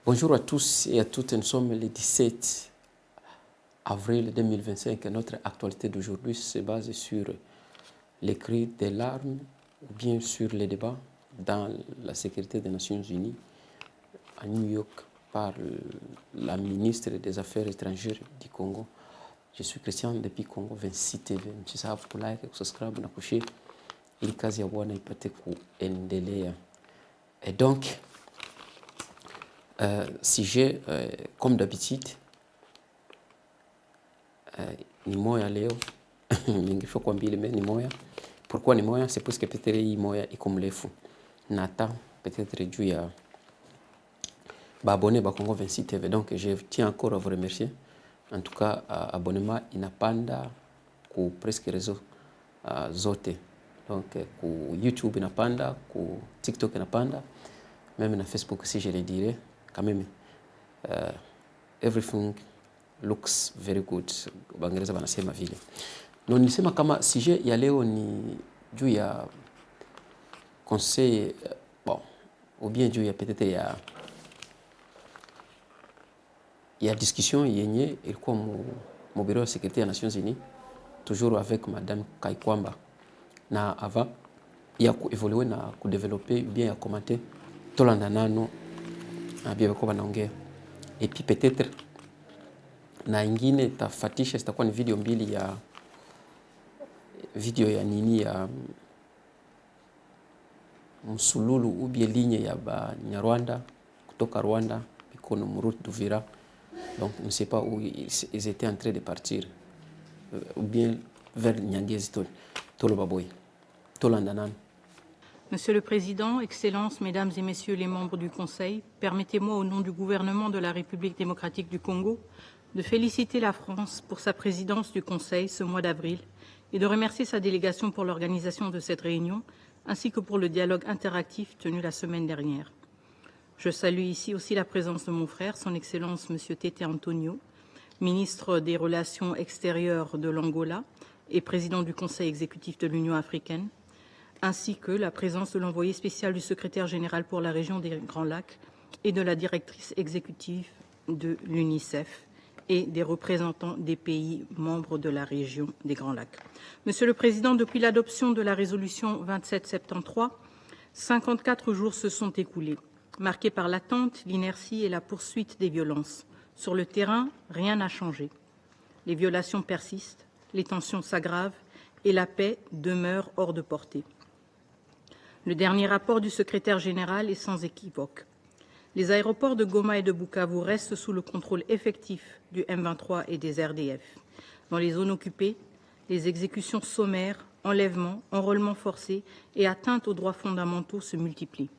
Bonjour à tous et à toutes, nous sommes le 17 avril 2025 et notre actualité d'aujourd'hui se base sur les cris des larmes ou bien sur les débats dans la sécurité des Nations Unies à New York par la ministre des Affaires étrangères du Congo. Je suis Christian depuis Congo 26 TV. Msisahau kulike, kusubscribe na kushare ili kazi ya Bwana ipate kuendelea. Et donc sujet comme d'habitude ni moya leo ningefaa kuambia ile ni moya. Pourquoi ni moya? C'est parce que peut-être hii moya iko mrefu na hata peut-être juu ya abonné ba Congo 26 TV. Donc je tiens encore à vous remercier. En tout cas abonnement inapanda ku presque réseau zote. Donc ku YouTube inapanda, ku TikTok inapanda, même na Facebook si je le dirais quand même. Everything looks very good. Bangereza wanasema vile. Na nilisema kama sujet ya leo ni juu ya conseil bon ou bien juu ya peut-être ya discussion yenye ilikuwa mu bureau de sécurité des Nations Unies toujours avec madame Kaikwamba na avant ya kuevoluer na kudeveloper bien ya commenter tolanda nano bien bako banaongea et puis peut-être na ingine tafatisha zitakuwa ni video mbili ya video ya nini ya msululu ubie ligne ya ba Nyarwanda kutoka Rwanda ikono murut Duvira. Donc on ne sait pas où ils étaient en train de partir ou bien vers Nyangezi Tolobaboy Tolandanan. Monsieur le Président, Excellences, Mesdames et Messieurs les membres du Conseil, permettez-moi au nom du gouvernement de la République démocratique du Congo de féliciter la France pour sa présidence du Conseil ce mois d'avril et de remercier sa délégation pour l'organisation de cette réunion ainsi que pour le dialogue interactif tenu la semaine dernière. Je salue ici aussi la présence de mon frère, son Excellence M. Tete Antonio, ministre des Relations extérieures de l'Angola et président du Conseil exécutif de l'Union africaine, ainsi que la présence de l'envoyé spécial du secrétaire général pour la région des Grands Lacs et de la directrice exécutive de l'UNICEF et des représentants des pays membres de la région des Grands Lacs. Monsieur le Président, depuis l'adoption de la résolution 2773, 54 jours se sont écoulés, marqués par l'attente, l'inertie et la poursuite des violences. Sur le terrain, rien n'a changé. Les violations persistent, les tensions s'aggravent et la paix demeure hors de portée. Le dernier rapport du secrétaire général est sans équivoque. Les aéroports de Goma et de Bukavu restent sous le contrôle effectif du M23 et des RDF. Dans les zones occupées, les exécutions sommaires, enlèvements, enrôlements forcés et atteintes aux droits fondamentaux se multiplient.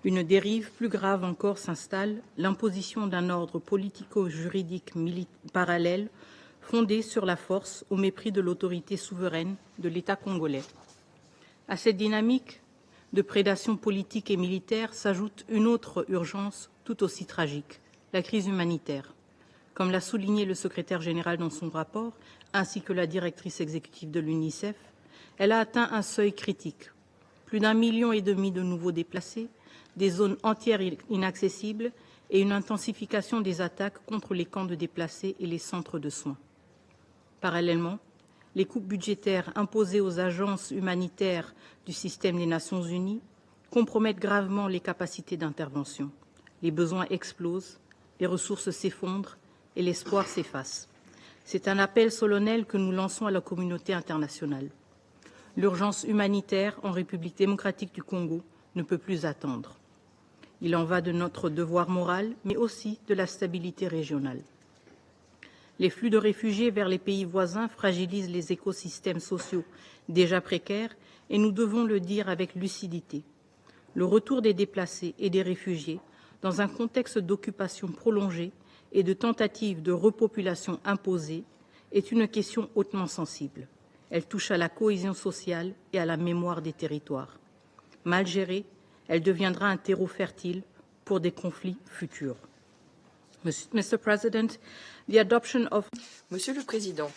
Une dérive plus grave encore s'installe, l'imposition d'un ordre politico-juridique parallèle fondé sur la force au mépris de l'autorité souveraine de l'État congolais. À cette dynamique de prédation politique et militaire s'ajoute une autre urgence tout aussi tragique, la crise humanitaire. Comme l'a souligné le secrétaire général dans son rapport, ainsi que la directrice exécutive de l'UNICEF, elle a atteint un seuil critique. Plus d'1,5 million de nouveaux déplacés, des zones entières inaccessibles et une intensification des attaques contre les camps de déplacés et les centres de soins. Parallèlement, les coupes budgétaires imposées aux agences humanitaires du système des Nations Unies compromettent gravement les capacités d'intervention. Les besoins explosent, les ressources s'effondrent et l'espoir s'efface. C'est un appel solennel que nous lançons à la communauté internationale. L'urgence humanitaire en République démocratique du Congo ne peut plus attendre. Il en va de notre devoir moral, mais aussi de la stabilité régionale. Les flux de réfugiés vers les pays voisins fragilisent les écosystèmes sociaux déjà précaires et nous devons le dire avec lucidité. Le retour des déplacés et des réfugiés dans un contexte d'occupation prolongée et de tentatives de repopulation imposée est une question hautement sensible. Elle touche à la cohésion sociale et à la mémoire des territoires. Mal gérée, elle deviendra un terreau fertile pour des conflits futurs. Mr. President, the adoption of... Monsieur le Président,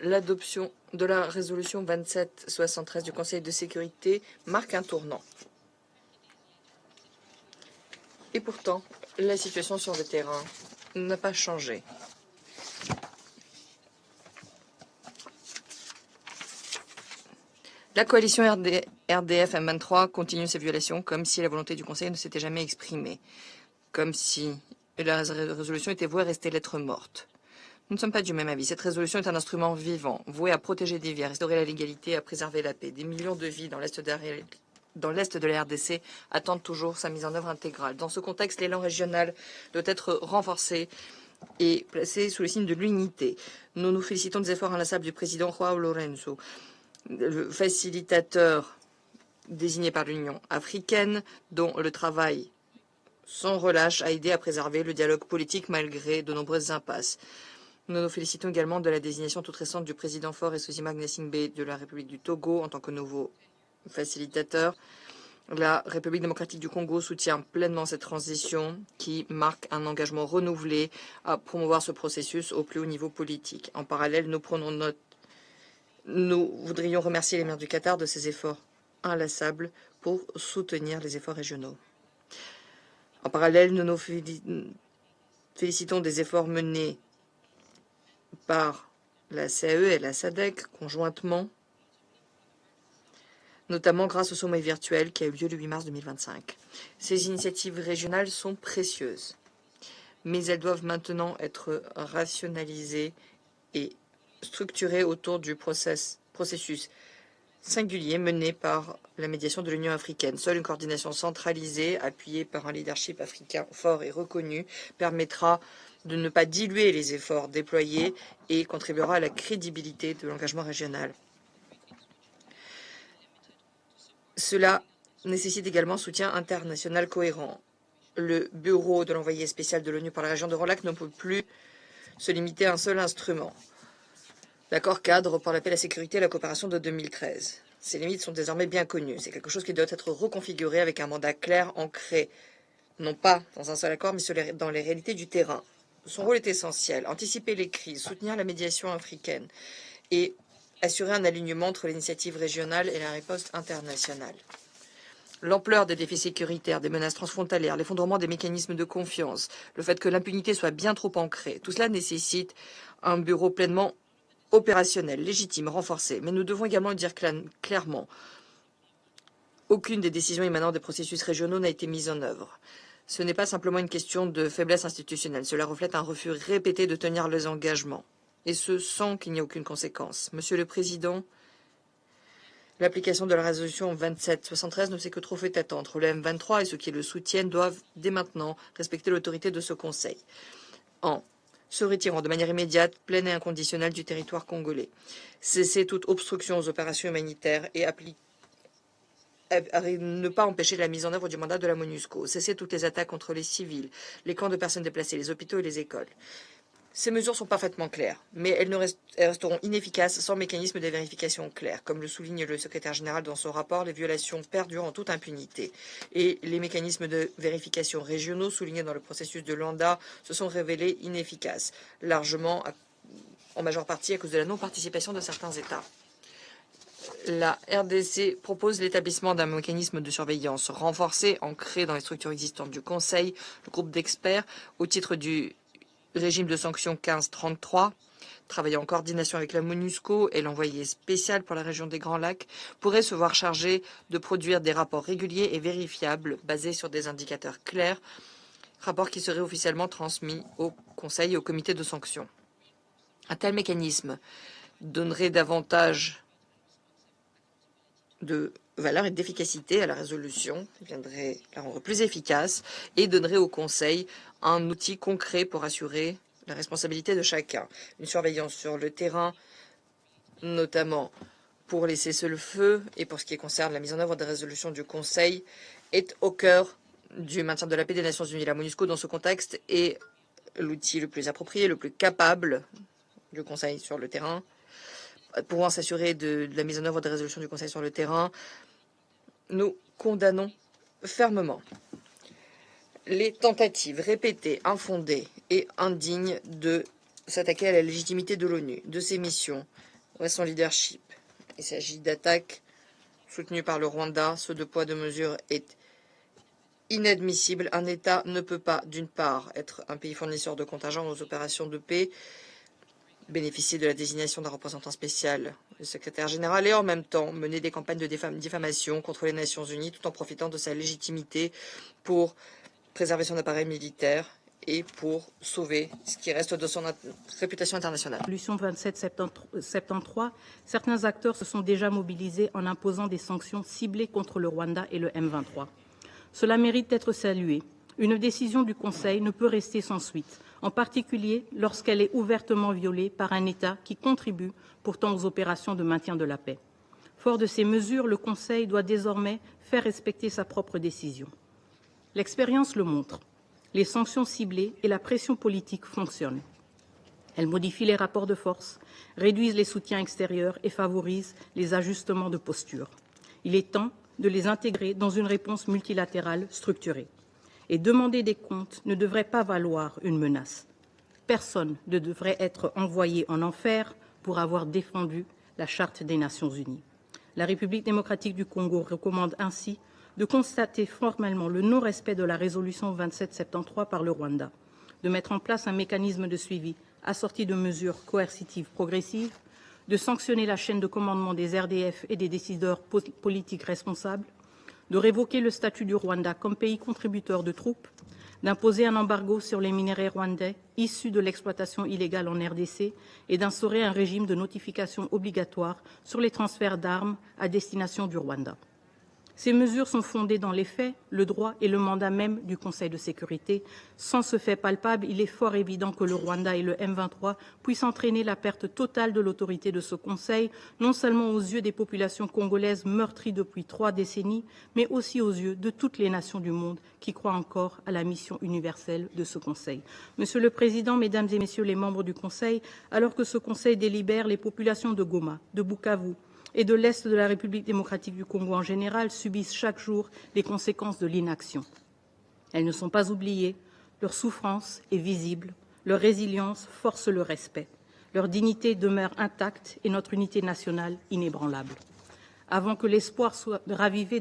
l'adoption de la résolution 2773 du Conseil de sécurité marque un tournant. Et pourtant, la situation sur le terrain n'a pas changé. La coalition RDF M23 continue ses violations comme si la volonté du Conseil ne s'était jamais exprimée, comme si la résolution était vouée à rester lettre morte. Nous ne sommes pas du même avis. Cette résolution est un instrument vivant, voué à protéger des vies, à restaurer la légalité, à préserver la paix. Des millions de vies dans l'est de la RDC attendent toujours sa mise en œuvre intégrale. Dans ce contexte, l'élan régional doit être renforcé et placé sous le signe de l'unité. Nous nous félicitons des efforts inlassables du président João Lourenço, le facilitateur désigné par l'Union africaine, dont le travail sans relâche a aidé à préserver le dialogue politique malgré de nombreuses impasses. Nous nous félicitons également de la désignation toute récente du président Faure Essozima Gnassingbé de la République du Togo en tant que nouveau facilitateur. La République démocratique du Congo soutient pleinement cette transition qui marque un engagement renouvelé à promouvoir ce processus au plus haut niveau politique. En parallèle, nous voudrions remercier les maires du Qatar de ces efforts inlassables pour soutenir les efforts régionaux. En parallèle, nous nous félicitons des efforts menés par la CAE et la SADC conjointement, notamment grâce au sommet virtuel qui a eu lieu le 8 mars 2025. Ces initiatives régionales sont précieuses, mais elles doivent maintenant être rationalisées et structurées autour du processus singulier mené par la médiation de l'Union africaine. Seule une coordination centralisée, appuyée par un leadership africain fort et reconnu, permettra de ne pas diluer les efforts déployés et contribuera à la crédibilité de l'engagement régional. Cela nécessite également un soutien international cohérent. Le bureau de l'envoyé spécial de l'ONU pour la région de Grand Lac ne peut plus se limiter à un seul instrument. L'accord cadre pour la paix, la sécurité et la coopération de 2013. Ces limites sont désormais bien connues. C'est quelque chose qui doit être reconfiguré avec un mandat clair, ancré, non pas dans un seul accord, mais dans les réalités du terrain. Son rôle est essentiel. Anticiper les crises, soutenir la médiation africaine et assurer un alignement entre l'initiative régionale et la riposte internationale. L'ampleur des défis sécuritaires, des menaces transfrontalières, l'effondrement des mécanismes de confiance, le fait que l'impunité soit bien trop ancrée, tout cela nécessite un bureau pleinement opérationnel, légitime, renforcé. Mais nous devons également le dire clairement. Aucune des décisions émanant des processus régionaux n'a été mise en œuvre. Ce n'est pas simplement une question de faiblesse institutionnelle. Cela reflète un refus répété de tenir les engagements. Et ce, sans qu'il n'y ait aucune conséquence. Monsieur le Président, l'application de la résolution 2773 ne s'est que trop fait attendre. Le M23 et ceux qui le soutiennent doivent, dès maintenant, respecter l'autorité de ce Conseil. En se retirant de manière immédiate, pleine et inconditionnelle du territoire congolais. Cesser toute obstruction aux opérations humanitaires et ne pas empêcher la mise en œuvre du mandat de la MONUSCO. Cesser toutes les attaques contre les civils, les camps de personnes déplacées, les hôpitaux et les écoles. Ces mesures sont parfaitement claires, mais elles resteront inefficaces sans mécanisme de vérification clair. Comme le souligne le secrétaire général dans son rapport, les violations perdurent en toute impunité. Et les mécanismes de vérification régionaux soulignés dans le processus de Luanda se sont révélés inefficaces, largement en majeure partie à cause de la non-participation de certains États. La RDC propose l'établissement d'un mécanisme de surveillance renforcé, ancré dans les structures existantes du Conseil, le groupe d'experts, au titre du régime de sanctions 1533, travaillant en coordination avec la MONUSCO et l'envoyé spécial pour la région des Grands Lacs, pourrait se voir chargé de produire des rapports réguliers et vérifiables basés sur des indicateurs clairs, rapports qui seraient officiellement transmis au Conseil et au comité de sanctions. Un tel mécanisme donnerait davantage de valeur et d'efficacité à la résolution, viendrait la rendre plus efficace et donnerait au Conseil un outil concret pour assurer la responsabilité de chacun. Une surveillance sur le terrain, notamment pour les cessez-le-feu et pour ce qui concerne la mise en œuvre des résolutions du Conseil, est au cœur du maintien de la paix des Nations Unies. La MONUSCO, dans ce contexte, est l'outil le plus approprié, le plus capable du Conseil sur le terrain, pouvant s'assurer de la mise en œuvre des résolutions du Conseil sur le terrain. Nous condamnons fermement les tentatives répétées, infondées et indignes de s'attaquer à la légitimité de l'ONU, de ses missions, voit son leadership. Il s'agit d'attaques soutenues par le Rwanda. Ce deux poids, deux mesures est inadmissible. Un État ne peut pas, d'une part, être un pays fournisseur de contingents aux opérations de paix, bénéficier de la désignation d'un représentant spécial, le secrétaire général, et en même temps mener des campagnes de diffamation contre les Nations Unies tout en profitant de sa légitimité pour préserver son appareil militaire et pour sauver ce qui reste de son réputation internationale. Résolution 2773, certains acteurs se sont déjà mobilisés en imposant des sanctions ciblées contre le Rwanda et le M23. Cela mérite d'être salué. Une décision du Conseil ne peut rester sans suite, en particulier lorsqu'elle est ouvertement violée par un État qui contribue pourtant aux opérations de maintien de la paix. Fort de ces mesures, le Conseil doit désormais faire respecter sa propre décision. L'expérience le montre. Les sanctions ciblées et la pression politique fonctionnent. Elles modifient les rapports de force, réduisent les soutiens extérieurs et favorisent les ajustements de posture. Il est temps de les intégrer dans une réponse multilatérale structurée. Et demander des comptes ne devrait pas valoir une menace. Personne ne devrait être envoyé en enfer pour avoir défendu la Charte des Nations Unies. La République démocratique du Congo recommande ainsi de constater formellement le non-respect de la résolution 2773 par le Rwanda, de mettre en place un mécanisme de suivi assorti de mesures coercitives progressives, de sanctionner la chaîne de commandement des RDF et des décideurs politiques responsables, de révoquer le statut du Rwanda comme pays contributeur de troupes, d'imposer un embargo sur les minerais rwandais issus de l'exploitation illégale en RDC et d'instaurer un régime de notification obligatoire sur les transferts d'armes à destination du Rwanda. Ces mesures sont fondées dans les faits, le droit et le mandat même du Conseil de sécurité. Sans ce fait palpable, il est fort évident que le Rwanda et le M23 puissent entraîner la perte totale de l'autorité de ce Conseil, non seulement aux yeux des populations congolaises meurtries depuis 3 décennies, mais aussi aux yeux de toutes les nations du monde qui croient encore à la mission universelle de ce Conseil. Monsieur le Président, Mesdames et Messieurs les membres du Conseil, alors que ce Conseil délibère, les populations de Goma, de Bukavu, et de l'Est de la République démocratique du Congo en général subissent chaque jour les conséquences de l'inaction. Elles ne sont pas oubliées, leur souffrance est visible, leur résilience force le respect, leur dignité demeure intacte et notre unité nationale inébranlable. Avant que l'espoir soit ravivé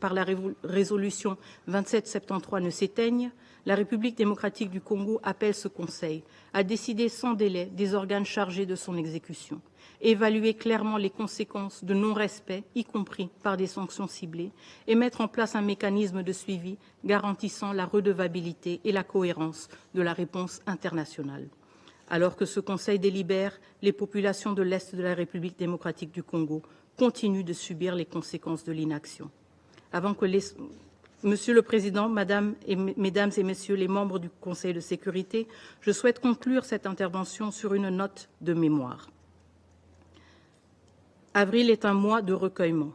par la résolution 2773 ne s'éteigne, la République démocratique du Congo appelle ce Conseil à décider sans délai des organes chargés de son exécution, évaluer clairement les conséquences de non-respect, y compris par des sanctions ciblées, et mettre en place un mécanisme de suivi garantissant la redevabilité et la cohérence de la réponse internationale. Alors que ce Conseil délibère, les populations de l'Est de la République démocratique du Congo continuent de subir les conséquences de l'inaction. Avant que Monsieur le Président, Mesdames et Messieurs les membres du Conseil de sécurité, je souhaite conclure cette intervention sur une note de mémoire. Avril est un mois de recueillement,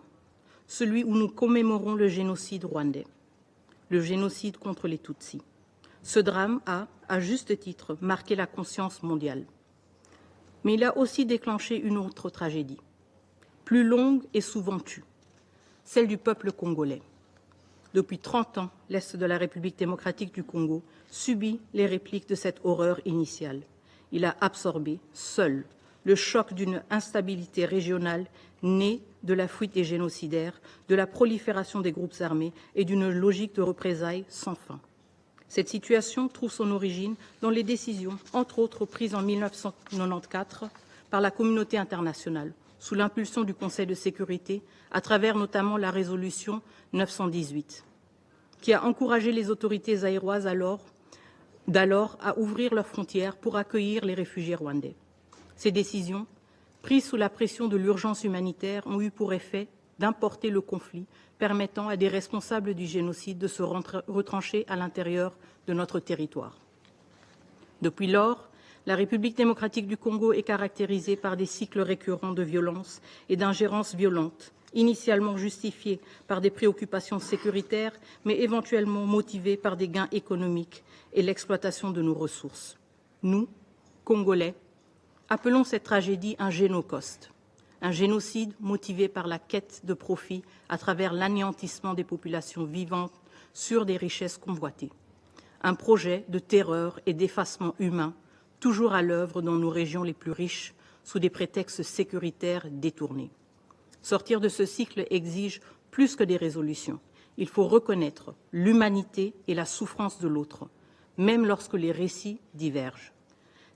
celui où nous commémorons le génocide rwandais, le génocide contre les Tutsis. Ce drame a, à juste titre, marqué la conscience mondiale. Mais il a aussi déclenché une autre tragédie, plus longue et souvent tue, celle du peuple congolais. Depuis 30 ans, l'Est de la République démocratique du Congo subit les répliques de cette horreur initiale. Il a absorbé, seul, le choc d'une instabilité régionale née de la fuite des génocidaires, de la prolifération des groupes armés et d'une logique de représailles sans fin. Cette situation trouve son origine dans les décisions, entre autres prises en 1994 par la communauté internationale, sous l'impulsion du Conseil de sécurité, à travers notamment la résolution 918, qui a encouragé les autorités zaïroises d'alors à ouvrir leurs frontières pour accueillir les réfugiés rwandais. Ces décisions, prises sous la pression de l'urgence humanitaire, ont eu pour effet d'importer le conflit, permettant à des responsables du génocide de se retrancher à l'intérieur de notre territoire. Depuis lors, la République démocratique du Congo est caractérisée par des cycles récurrents de violence et d'ingérences violentes, initialement justifiées par des préoccupations sécuritaires, mais éventuellement motivées par des gains économiques et l'exploitation de nos ressources. Nous, Congolais, appelons cette tragédie un génocide, un génocide motivé par la quête de profit à travers l'anéantissement des populations vivantes sur des richesses convoitées. Un projet de terreur et d'effacement humain toujours à l'œuvre dans nos régions les plus riches, sous des prétextes sécuritaires détournés. Sortir de ce cycle exige plus que des résolutions. Il faut reconnaître l'humanité et la souffrance de l'autre, même lorsque les récits divergent.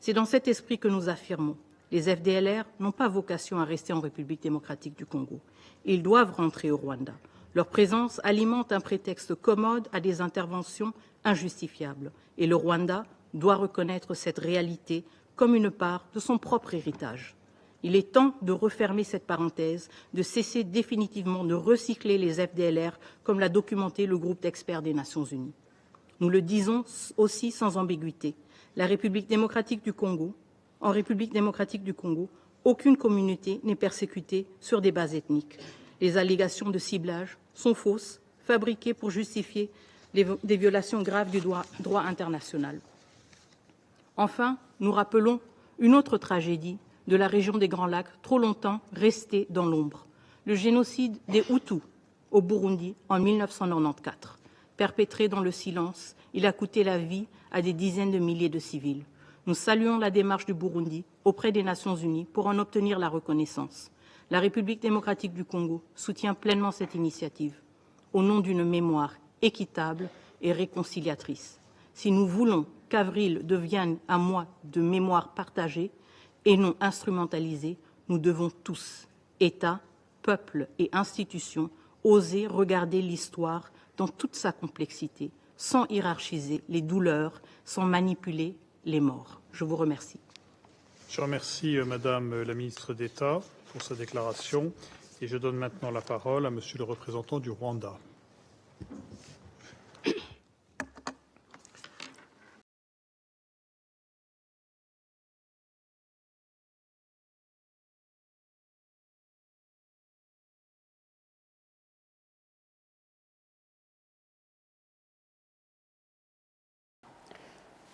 C'est dans cet esprit que nous affirmons. Les FDLR n'ont pas vocation à rester en République démocratique du Congo. Ils doivent rentrer au Rwanda. Leur présence alimente un prétexte commode à des interventions injustifiables. Et le Rwanda doit reconnaître cette réalité comme une part de son propre héritage. Il est temps de refermer cette parenthèse, de cesser définitivement de recycler les FDLR comme l'a documenté le groupe d'experts des Nations Unies. Nous le disons aussi sans ambiguïté. La République démocratique du Congo, en République démocratique du Congo, aucune communauté n'est persécutée sur des bases ethniques. Les allégations de ciblage sont fausses, fabriquées pour justifier des violations graves du droit international. Enfin, nous rappelons une autre tragédie de la région des Grands Lacs, trop longtemps restée dans l'ombre. Le génocide des Hutus au Burundi en 1994. Perpétré dans le silence, il a coûté la vie à des dizaines de milliers de civils. Nous saluons la démarche du Burundi auprès des Nations Unies pour en obtenir la reconnaissance. La République démocratique du Congo soutient pleinement cette initiative, au nom d'une mémoire équitable et réconciliatrice. Si nous voulons qu'avril devienne un mois de mémoire partagée et non instrumentalisée, nous devons tous, États, peuples et institutions, oser regarder l'histoire dans toute sa complexité, sans hiérarchiser les douleurs, sans manipuler les morts. Je vous remercie. Je remercie Madame la ministre d'État pour sa déclaration et je donne maintenant la parole à Monsieur le représentant du Rwanda.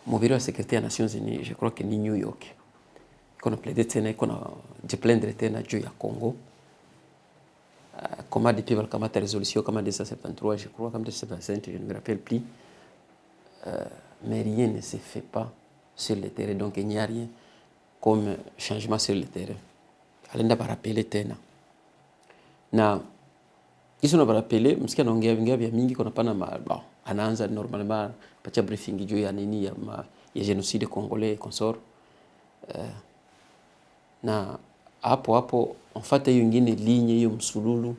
Mon bureau de sécurité des Nations Unies, je crois que ni New York. Qu'on a plaidé tena, qu'on a de plaindre tena Dieu à Congo. Comment depuis la kamata résolution, comment 273, je crois, comme 275, je ne me rappelle plus. Mais rien ne se fait pas sur le terrain, donc il n'y a rien comme changement sur le terrain. Alenda ba rappeler tena. Na iso na ba rappeler, msikia naongea vya mingi kuna pana bon, anaanza normalement pacha briefing juu ya nini ya génocide congolais consort. Na hapo mfata hiyo nyingine linye hiyo msululu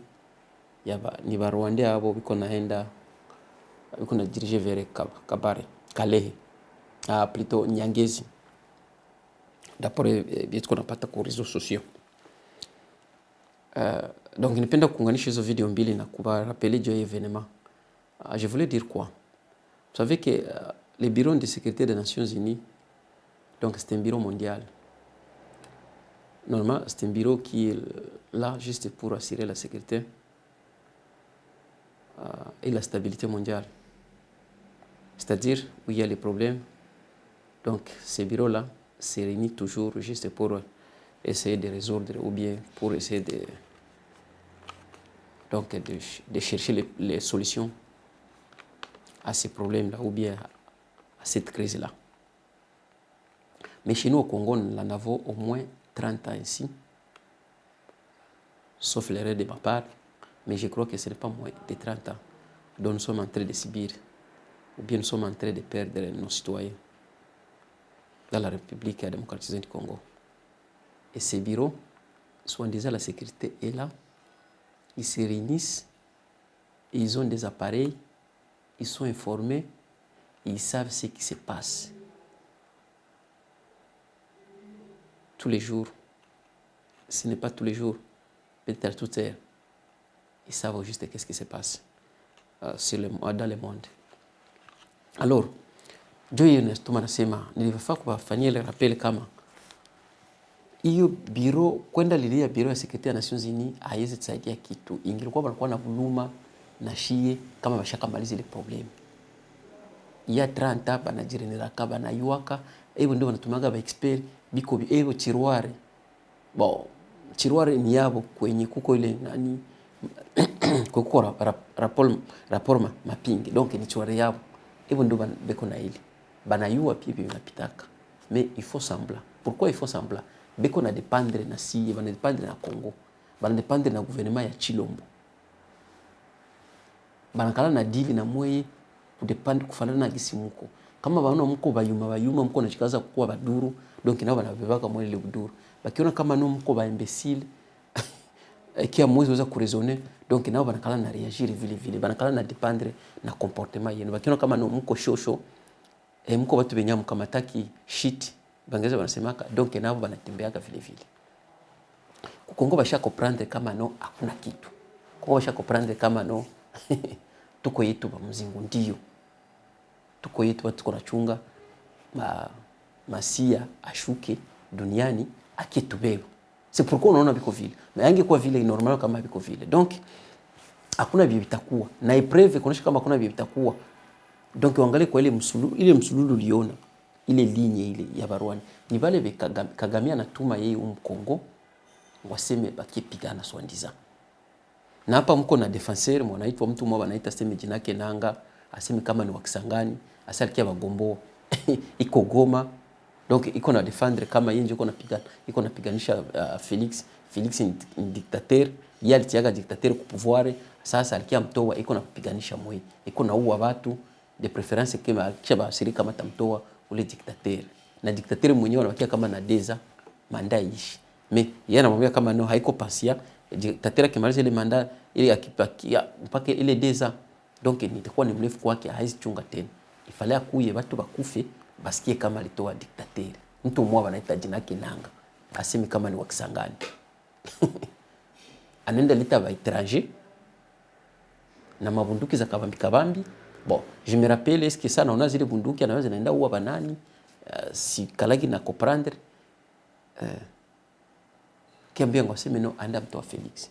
ya ni ba Rwanda hapo biko naenda biko na diriger vers Kabare Kalehe plutôt Nyangezi d'après bien qu'on a pata kwa réseaux sociaux. Donc nipenda kuunganisha hizo video mbili na kuba rappeler juu ya événement. Je voulais dire quoi? Vous savez que le bureau de sécurité des Nations Unies, donc c'est un bureau mondial. Normalement, c'est un bureau qui est là juste pour assurer la sécurité et la stabilité mondiale. C'est-à-dire où il y a les problèmes. Donc, ce bureau-là se réunit toujours juste pour essayer de résoudre ou bien pour essayer de chercher les solutions à ces problèmes-là ou bien à cette crise-là. Mais chez nous au Congo, nous en avons au moins 30 ans ici, sauf l'erreur de ma part, mais je crois que ce n'est pas moins de 30 ans dont nous sommes en train de subir, ou bien nous sommes en train de perdre nos citoyens dans la République démocratique du Congo. Et ces bureaux, soi-disant la sécurité est là, ils se réunissent, ils ont des appareils, ils sont informés, ils savent ce qui se passe. Tous les jours, ce n'est pas tous les jours, peut-être à toute heure, ils savent juste qu'est-ce qui se passe dans le monde. Alors, Joy Ernest anasema nilifaa kuwafanyia ile rappel kama hiyo biro kwenda lilia biro ya sekretari ya Nations Unies haiwezi kusaidia kitu. Ingilikuwa walikuwa na vuluma na shie kama bashakamaliza ile problem. Ya 30 banajirenera kaba na yuaka, ebo ndio wanatumaga ba expert biko ebo chiruare. Bon, chiruare ni yabo kwenye kuko ile nani kuko rapport mapping. Donc ni chiruare yabo. Ebo ndio beko na ile. Banayua pia vinapitaka. Mais il faut semblant. Pourquoi il faut semblant? beko na dépendre na siye, bana dépendre na Congo, bana dépendre na gouvernement ya Chilombo. Bana kala na dili na mweye kudependre kufanana na gisimuko. Kama baona mko bayuma mko na chikaza kuwa baduru, donc nao banabebaka mwele le buduru. Bakiona kama no mko ba imbécile kia mwezi weza kuresonner, donc nao banakala na réagir vile banakala na dépendre na comportement yenu. Bakiona kama no mko shosho mko watu benyamu kama taki shit bangeza banasemaka, donc nao banatembeaka vile. Kongo basha comprendre kama no hakuna kitu. Kongo basha comprendre kama no tuko yetu ba mzingu ndio. Tuko yetu watu kuna chunga masia ashuke duniani akitubeba. C'est pourquoi unaona biko vile. Na yangekuwa vile normal kama biko vile. Donc hakuna bibi bitakuwa. Na epreuve kuonesha kama hakuna bibi bitakuwa. Donc uangalie kwa ile msululu uliona ile ligne ile ya Barwani. Ni vale Kagame anatuma yeye Kongo waseme bakipigana swandiza. Na hapa mko na defenseur mwanaitwa mtu mmoja anaita sema jina yake Nanga, aseme kama ni wakisangani, asalikia bagombo iko Goma. Donc iko na defendre kama yeye ndio iko napiganisha Felix ni dictateur, yeye alitiaga dictateur ku pouvoir, sasa alikia mtoa iko napiganisha mwe. Iko na uwa watu de préférence kama kisha shirika kama tamtoa ule dictateur. Na dictateur mwenyewe anabakia kama na deza manda ishi. Mais yeye anamwambia kama no haiko pasia dictateur kimaliza ile manda ile akipakia mpaka ile deza, donc nitakuwa ni mrefu kwake haizi chunga tena. Ifale akuye watu bakufe basikie kama alitoa dictateur. Mtu mmoja anaita jina yake Nanga, asemi kama ni wakisangani. Anaenda leta ba étranger na mabunduki za kabambi. Bon, je me rappelle est-ce que ça naona zile bunduki anaweza naenda uwa banani si kalagi na comprendre kiambia ngwaseme no anda mtoa Felix.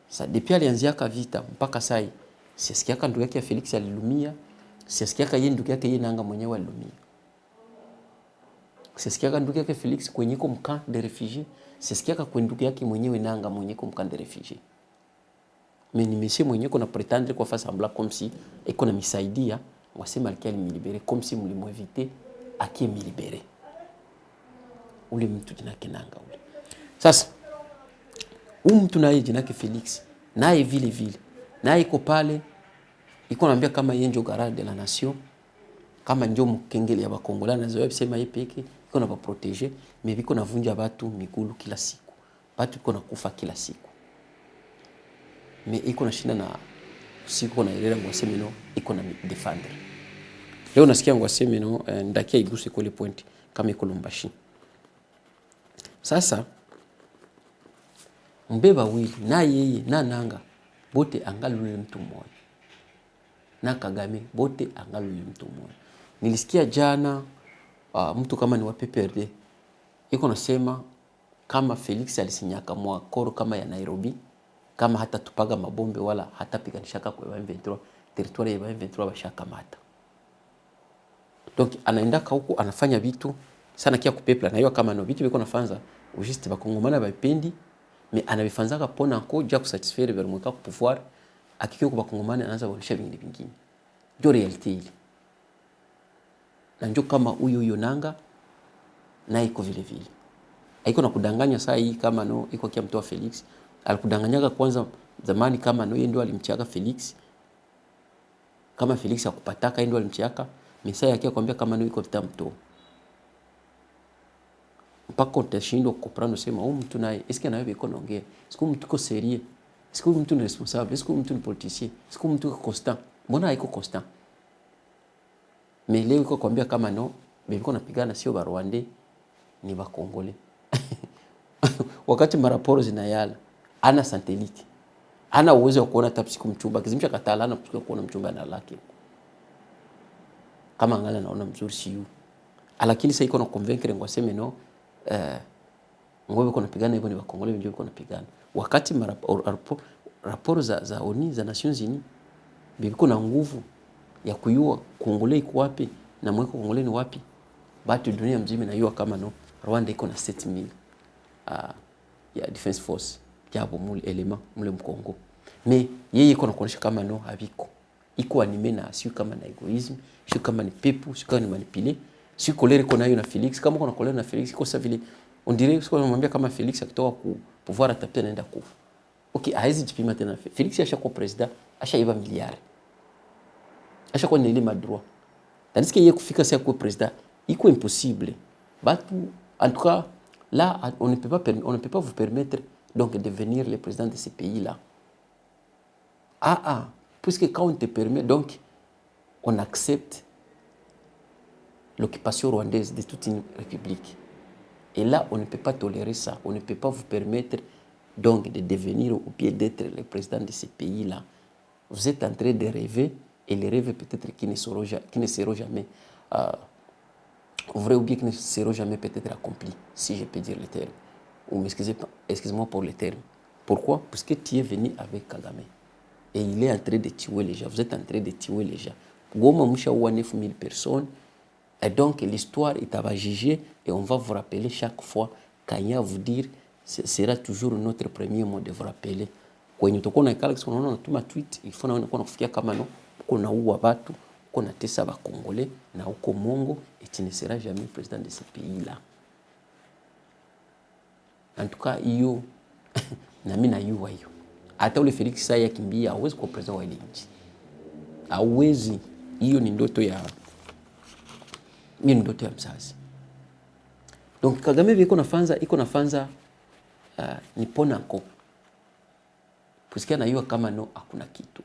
Sa depuis alianziaka vita mpaka sai sisikiaka ndugu yake Felix alilumia, sisikiaka yeye ndugu yake yeye Nanga mwenyewe alilumia. Sisikiaka ndugu yake Felix kwenye camp de réfugiés, sisikiaka kwa ndugu yake mwenyewe Nanga mwenye camp de réfugiés. Mais ni monsieur mwenyewe kuna pretendre kwa face semblant comme si iko na misaidia, wasema alikia libérer comme si mlimwevite akie milibere. Ule mtu jina yake Nanga ule. Sasa mtu naye jina yake Felix naye vile naye iko pale iko naambia kama yeye ndio garant de la nation, kama ndio mkengele ya bakongolana nazo sema yeye peke iko na ba protéger, mais biko navunja watu migulu kila siku, watu iko nakufa kila siku, mais iko na shinda na siku na ile ngwaseme no iko na defender. Leo nasikia ngwaseme no ndakia iguse kwa ile point kama iko Lubumbashi. Sasa mbeba wili na yeye na Nanga bote angalule mtu mmoja, na Kagame bote angalule mtu mmoja. Nilisikia jana mtu kama ni wa PPRD iko nasema kama Felix alisinyaka mwakoro kama ya Nairobi, kama hata tupaga mabombe wala hata piganishaka kwa M23 territoire ya M23 bashaka mata. Donc anaendaka huko anafanya vitu sana kia kupepla na hiyo kama no vitu biko nafanza ujiste bakongomana bapendi, mais anabifanzaka pona ko ja kusatisfaire vers mwaka ku pouvoir akikio kwa bakongomana anaanza kuonesha vingine. Ndio reality ile. Na ndio kama huyo Nanga na iko vile. Haiko na kudanganya saa hii kama no iko kia mtoa Felix. Alikudanganyaga kwanza zamani kama no yeye ndio alimchiaka Felix. Kama Felix akupataka yeye ndio alimchiaka, mesa yake akwambia kama no iko vitamto. Mpaka utashindwa kuprano sema mtu naye eske nawe biko naongea. Siku mtu ko sérieux. Siku mtu ni responsable, siku mtu ni politicien, siku mtu constant. Mbona haiko constant? Mais leo iko kwambia kama no biko napigana sio ba Rwanda ni ba Congolais. Wakati maraporo zinayala ana satellite, ana uwezo wa kuona hata siku mchumba kizimcha katala na kuona mchumba na lake kama angala naona mzuri siyo, lakini sasa iko na convaincre ngwaseme no ngobe kuna pigana hivyo ni ba Congolais ndio kuna pigana. Wakati raporo za ONU za Nations Unies biko na nguvu ya kuyua Congolais iko wapi na mweko Congolais ni wapi, batu dunia mzima inayua kama no Rwanda iko na 7000 ya defense force jabo mule element mule mkongo, mais yeye iko na kuonesha kama no habiko iko anime na sio kama na egoism, sio kama ni pepu, sio kama ni manipuler, sio kolere iko nayo na Felix. Kama kuna kolere na Felix iko sa vile On dirait que on kama Felix akitoka ku pouvoir atapita naenda kufa. Okay, haizi jipima tena. Felix ashakuwa president, ashaiba miliari. Ashakuwa na ile madroit. Tandis que yeye kufika sasa kuwa president, iko impossible. Batu, en tout cas, là, on ne peut pas vous permettre donc de devenir le président de ce pays-là. Puisque quand on te permet, donc, on accepte l'occupation rwandaise de toute une république. Et là, on ne peut pas tolérer ça. On ne peut pas vous permettre donc de devenir ou bien d'être le président de ce pays-là. Vous êtes en train de rêver, et les rêves peut-être qui ne seront jamais vrais ou bien qui ne seront jamais peut-être accomplis, si je peux dire le terme. Ou excusez-moi pour le terme. Pourquoi? Parce que tu es venu avec Kagame. Et il est en train de tuer les gens. Vous êtes en train de tuer les gens. Goma Moucha ouwa 9000 personnes. Et donc l'histoire est à juger et on va vous rappeler chaque fois. Kanya vous dire, ce sera toujours notre premier mot de vous rappeler. Kwenye utakuwa na ikala kisi unaona unatuma tweet, ifuna unakuwa nakufikia kama no, uko naua watu, uko natesa ba Congolais na uko Mongo et tu ne seras jamais président de ce pays-là. En tout cas, hiyo na mimi najua hiyo. Hata ule Felix sasa yakimbia hawezi kuwa president wa ile nchi. Hawezi. Hiyo ni ndoto ya mzazi. Donc Kagame iko nafanza ni ponako. Pusikia na hiyo kama no hakuna kitu.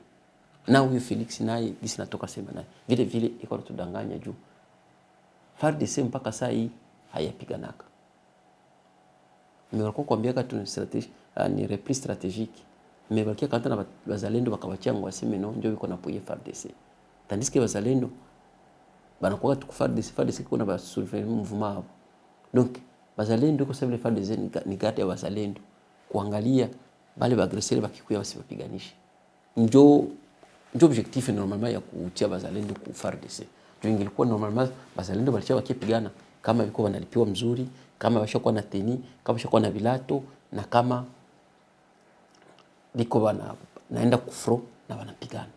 Na huyo Felix naye gisi natoka sema naye. Vile vile iko natudanganya juu. FARDC mpaka saa hii hayapiganaka. Nimekuwa kuambia katu ni strategy ni repli strategique. Mebakia kanta na bazalendo bakabachia ngo aseme no ndio biko napoye FARDC. Tandis que bazalendo banakuwa tu FARDC kuna ba soulever mouvement hapo. Donc bazalendo kwa sababu FARDC ni garde ya bazalendo kuangalia bale bagresseur bakikuya basibapiganisha. Ndio objectif normalement ya kutia bazalendo ku FARDC. Ndio ingilikuwa normalement bazalendo balicha bakipigana kama biko wanalipiwa mzuri, kama washakuwa na teni, kama washakuwa na vilato na kama biko naenda kufro na wanapigana.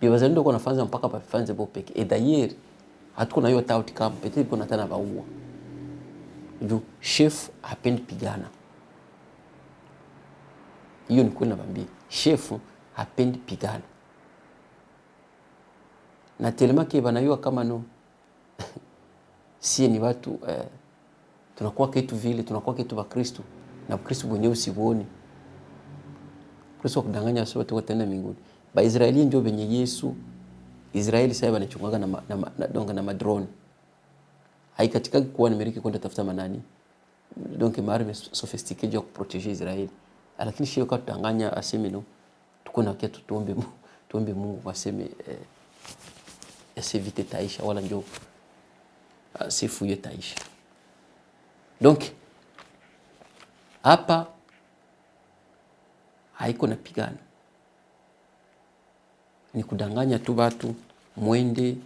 Bio bazalendo kwa nafanza mpaka bafanze bo peke. Et d'ailleurs, hatuko na hiyo tauti kama peut-être kuna tana baua. Du chef hapendi pigana. Hiyo ni kweli nakwambia. Chef hapendi pigana. Na telema ke banayua kama no si ni watu tunakuwa kitu vile, tunakuwa kitu wa Kristo na Kristo mwenyewe usione. Kristo kudanganya watu wote wataenda mbinguni. Ba Israeli ndio benye Yesu. Israeli sasa wanachungaga na madrone. Haikatika kuwa Amerika kwenda tafuta manani. Donc maarme sophistiqué je protéger Israeli. Lakini shio kwa kudanganya aseme no. Tuko na kitu tuombe Mungu waseme vite taisha wala ndio sifuye taisha. Donc hapa haiko na pigana. Ni kudanganya tu watu mwende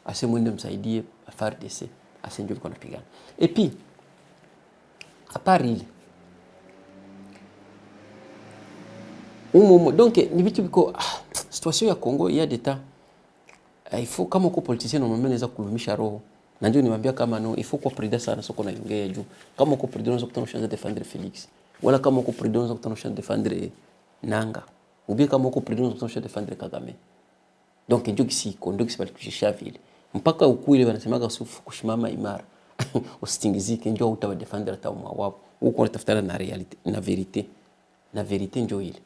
ase mwende msaidie FARDC ase ndio kuna pigana. Et puis à part ile donc ni vitu biko situation ya Congo il y a des temps il faut kama uko politicien normalement unaweza kulumisha roho. Na ndio niwaambia kama no il faut kwa prida sana soko na yongea juu. Kama uko prida unaweza kutana chance defendre Felix. Wala kama uko prida unaweza kutana chance defendre Nanga. Ubie kama uko prida unaweza kutana chance defendre Kagame. Donc ndio kisiko ndio kisipali kushisha vile. Mpaka ukuile wanasemaga usifu kushimama imara. Usitingizike ndio utawa defendre hata umwa wao. Uko unatafuta na reality na verite. Na verite ndio ile.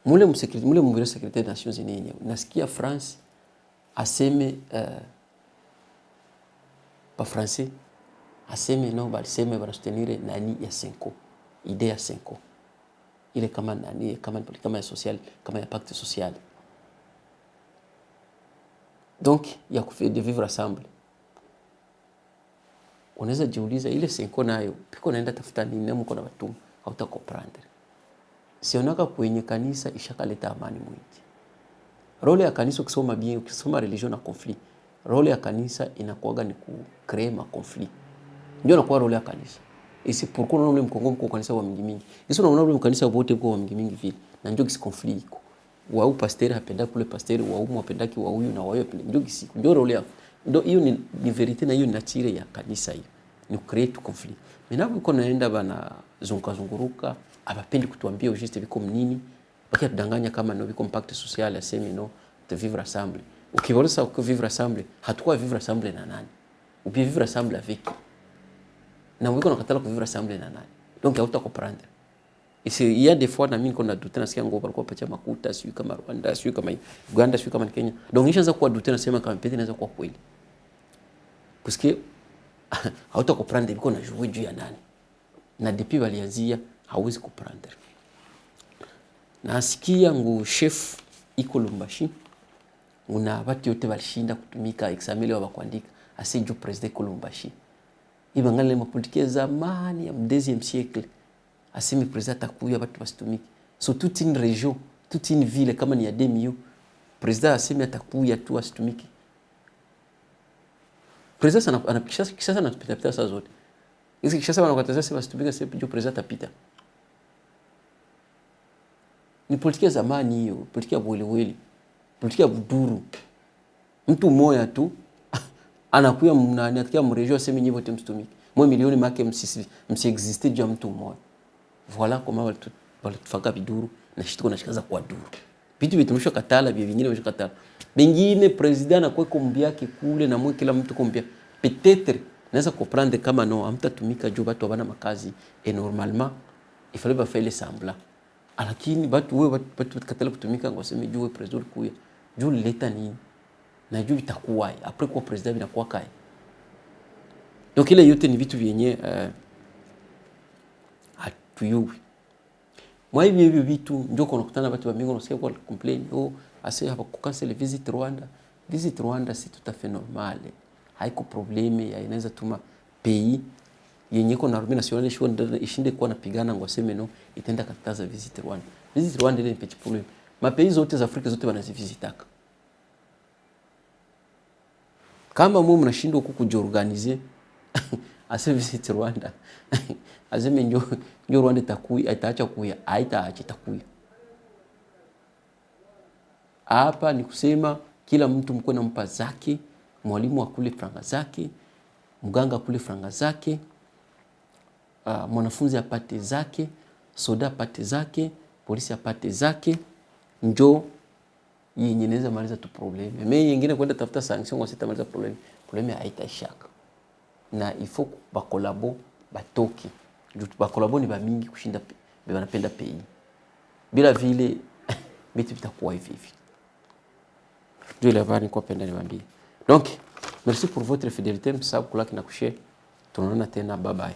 Mule mbiro secrétaire des Nations Unies yenyewe. Nasikia France aseme pa français aseme no baliseme barastenire nani ya 5 idée ya 5 ile kama nani kama ya social kama ya pacte social. Donc ya de vivre ensemble. Unaweza jiuliza ile 5 nayo piko naenda tafuta nini mko na watu hauta comprendre. Sionaka kwenye kanisa ishakaleta amani mwingi. Role ya kanisa ukisoma bien, ukisoma religion na conflit. Role ya kanisa inakuwaga ni kucreate ma conflit. Ndio inakuwa role ya kanisa. Isi pourquoi unaona mkongo mko kanisa wa mingi mingi. Isi unaona kanisa wote kwa wa mingi mingi vile. Na ndio kisi conflit iko. Wao pasteur hapenda kule pasteur, wao mwapendaki wa huyu na wao pende. Ndio kisi ndio role Ndio hiyo ni verite na hiyo ni nature ya kanisa hiyo. Ni create conflict. Minabu iko naenda bana zunguruka, abapendi kutuambia ujiste biko mnini. Baki tudanganya kama no biko impact social asemi no de vivre ensemble. Ukiwauliza uko vivre ensemble, hatakuwa vivre ensemble na nani? Ubi vivre ensemble avec. Na wiko nakatala ku vivre ensemble na nani? Donc hauta comprendre. Il y a des fois na mimi niko douter nasikia ngo walikuwa pacha makuta sio kama Rwanda sio kama Uganda sio kama Kenya. Donc nishaanza kuwa douter nasema kama pete inaweza kuwa kweli. Parce que hauta comprendre biko na jouer juu ya nani. Na depuis walianzia hawezi comprendre. Nasikia ngo chef iko Lubumbashi una watu yote walishinda kutumika examele wa kuandika asiju president Lubumbashi. Iba ngale mapolitiki zamani ya 2e siècle. Asemi president atakuya watu wasitumiki. So toute une région, toute une ville kama ni ya 2 millions, president asemi atakuya tu wasitumiki. President Kishasa anatupita saa zote. Hizi Kishasa wanakataza sema wasitumike sasa ndio president atapita. Ni politiki ya zamani hiyo, politiki ya bwelewele, politiki ya buduru. Mtu mmoja tu anakuya anataka mrejo aseme nyinyi wote msitumike. Mwe milioni make msiexiste juu ya mtu mmoja. Voilà comment walitufaka biduru na shituko na shikaza kwa duru. Vitu vitumishwa katala vya vingine vimeshwa katala. Bengine president anakuwa kombi yake kule na mwe kila mtu kombi. Peut-être naweza comprendre kama no hamtatumika juu watu wana makazi et normalement il fallait pas faire les semblants. Lakini watu katala kutumika ngoseme juu president kuya. Juu leta nini? Na juu itakuwa après kwa president binakuwa kai. Donc ile yote ni vitu vyenye hatuyui. Mwa hivi vitu ndio kunakutana watu wa mingi wanasikia kwa complain ase hapa kucancel visit Rwanda. Visit Rwanda c'est tout à fait normal. Haiko probleme ya inaweza tuma pays yenye ko na armée nationale ishinde kwa napigana ngoseme no itenda kataza visit Rwanda. Visit Rwanda ile ni petit problème. Ma pays zote za Afrika zote wanazivizitaka. Kama mwe mnashindwa kujiorganize ase visit Rwanda azeme njo Rwanda itakuya itaacha kuya haitaacha itakuya. Hapa ni kusema kila mtu mko na mpa zake, mwalimu akule franga zake, mganga akule franga zake, mwanafunzi apate zake, soda apate zake, polisi apate zake, njo yenye inaweza maliza tu probleme. Mimi nyingine kwenda tafuta sanction kwa sitamaliza probleme. Probleme haitaishaka. Na il faut bakolabo batoki. Bakolabo ni ba mingi kushinda wanapenda pays. Bila vile vitu vitakuwa hivi hivi. Ndio ile habari niko penda niwaambie. Donc, merci pour votre fidélité, msahau kulaki na kushare. Tunaona tena, bye bye.